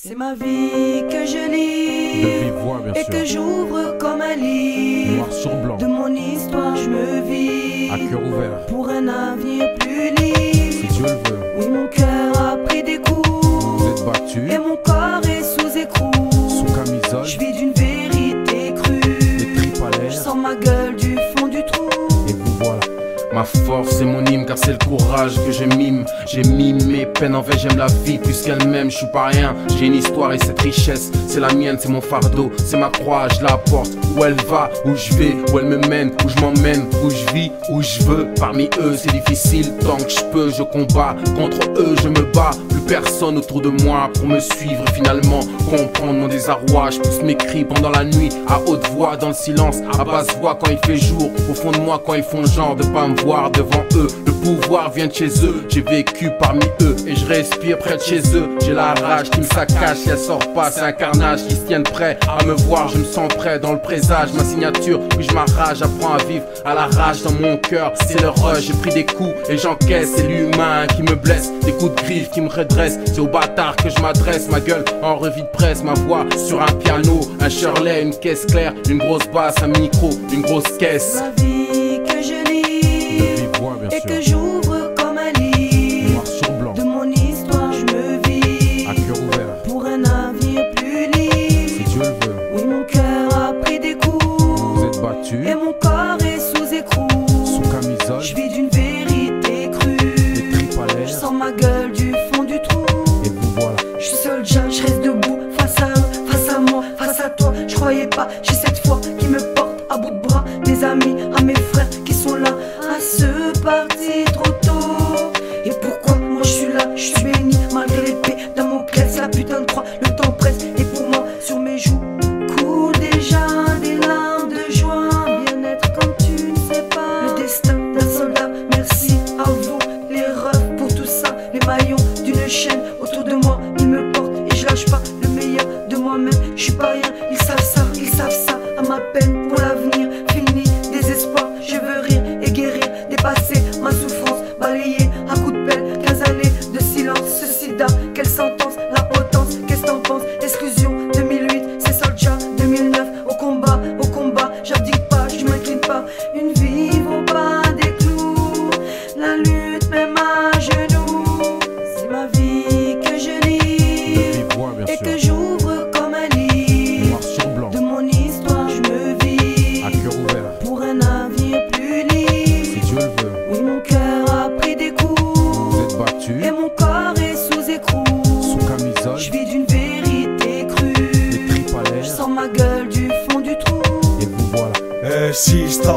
C'est ma vie que je lis De vive voix, bien et sûr. que j'ouvre comme un livre. Noir sur blanc, De mon histoire je me vis à cœur ouvert, pour un avenir plus libre. si Dieu le veut. Oui, mon cœur a pris des coups Vous êtes battus, et mon corps est sous écrou. sous camisole, Je vis d'une vérité crue. les tripes à Je l'air, sens ma gueule du fond du trou. et vous voilà. Ma force c'est mon hymne car c'est le courage que je mime. J'ai mis mes peines en fait j'aime la vie plus qu'elle m'aime. Je suis pas rien, j'ai une histoire et cette richesse c'est la mienne, c'est mon fardeau, c'est ma croix, je la porte. Où elle va, où je vais, où elle me mène, où je m'emmène, où je vis, où je veux. Parmi eux c'est difficile, tant que je peux je combats. Contre eux je me bats, plus personne autour de moi pour me suivre finalement. Comprendre mon désarroi, je pousse mes cris pendant la nuit à haute voix dans le silence, à basse voix quand il fait jour. Au fond de moi quand ils font genre de pas me voir devant eux. Le pouvoir vient de chez eux, j'ai vécu parmi eux et je respire près de chez eux. J'ai la rage qui me saccage, si elle sort pas c'est un carnage. Qui se tiennent prêts à me voir, je me sens prêt dans le présage. Ma signature, puis je m'arrache, j'apprends à vivre à la rage dans mon cœur. C'est le rush, j'ai pris des coups et j'encaisse. C'est l'humain qui me blesse, des coups de griffe qui me redressent. C'est aux bâtards que je m'adresse, ma gueule en revue de presse, ma voix sur un piano, un Shirley, une caisse claire, une grosse basse, un micro, une grosse caisse. Ma vie que je De lis vive voix, bien et que sûr, j'ouvre comme un livre. noir sur blanc, De mon histoire je me vis à cœur ouvert, pour un avenir plus libre. si Dieu le veut. Oui, mon cœur a pris des coups Vous êtes battus, et mon corps est sous écrou. sous camisole, Je vis d'une vérité crue. les tripes à Je l'air, sens ma gueule du fond du trou. et vous voilà. Je suis soldat, je reste debout face à eux, face à moi, face à toi. Je croyais pas, j'ai cette foi qui me porte à bout de bras. Des amis, à mes frères qui sont là, à ce parti trop tôt. Et pourquoi moi je suis là, je suis béni malgré l'épée dans mon clé, c'est la putain de croix, le temps presse. Et pour moi, sur mes joues, coulent déjà des larmes de joie. Bien-être comme tu ne sais pas. Le destin d'un soldat, merci à vous, les refs pour tout ça. Les maillons d'une chaîne autour de moi, ils me portent et je lâche pas le meilleur de moi-même. Je suis pas rien, ils savent ça, à ma peine pour l'avenir. Fini, désespoir, je veux rire et guérir, dépasser ma souffrance, balayer à coups de pelle. 15 années de silence, ce sida, quelle sentence, la potence, qu'est-ce t'en penses? Exclusion 2008, c'est Soldier 2009, au combat, j'abdique pas, je m'incline pas. Une vie vaut pas des clous, la lutte même à genoux. C'est ma vie que je De lis vive voix, bien et que sûr, j'ouvre comme un livre. noir sur blanc, De mon histoire je me vis à cœur ouvert, pour un avenir plus si libre. Dieu le veut. Oui, mon cœur a pris des coups Vous êtes battus, et mon corps est sous écrou. sous camisole, Je vis d'une vérité crue. les tripes à Je l'air, sens ma gueule du fond du trou. et vous voilà. Eh Sista,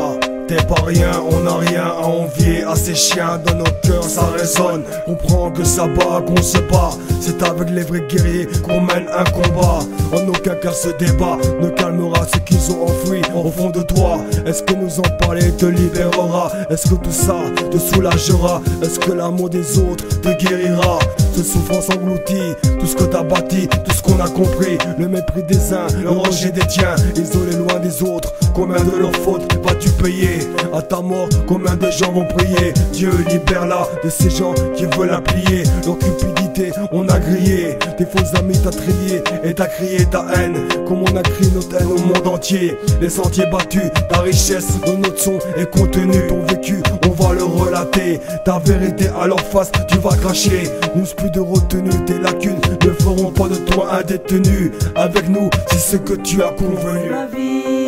t'es pas rien, on n'a rien à envier à ces chiens. Dans nos cœurs ça résonne, comprends que ça bat, qu'on se bat. C'est avec les vrais guerriers qu'on mène un combat. En aucun cas ce débat ne calmera ce qu'ils ont enfoui au fond de toi. Est-ce que nous en parler te libérera? Est-ce que tout ça te soulagera? Est-ce que l'amour des autres te guérira? Cette souffrance engloutit tout ce que t'as bâti, tout ce qu'on a compris. Le mépris des uns, le rejet des tiens, isolé loin des autres. Combien de leurs fautes vas-tu payer? À ta mort, combien de gens vont prier? Dieu libère-la de ces gens qui veulent la plier. Leur cupidité, on a grillé. Tes faux amis t'as trié et t'as crié ta haine. Comme on a crié notre haine au monde entier. Les sentiers battus, ta richesse dans notre son est contenue. Ton vécu, on va le relater. Ta vérité à leur face, tu vas cracher. N'use plus de retenue, tes lacunes ne feront pas de toi un détenu. Avec nous, c'est ce que tu as convenu. Ma vie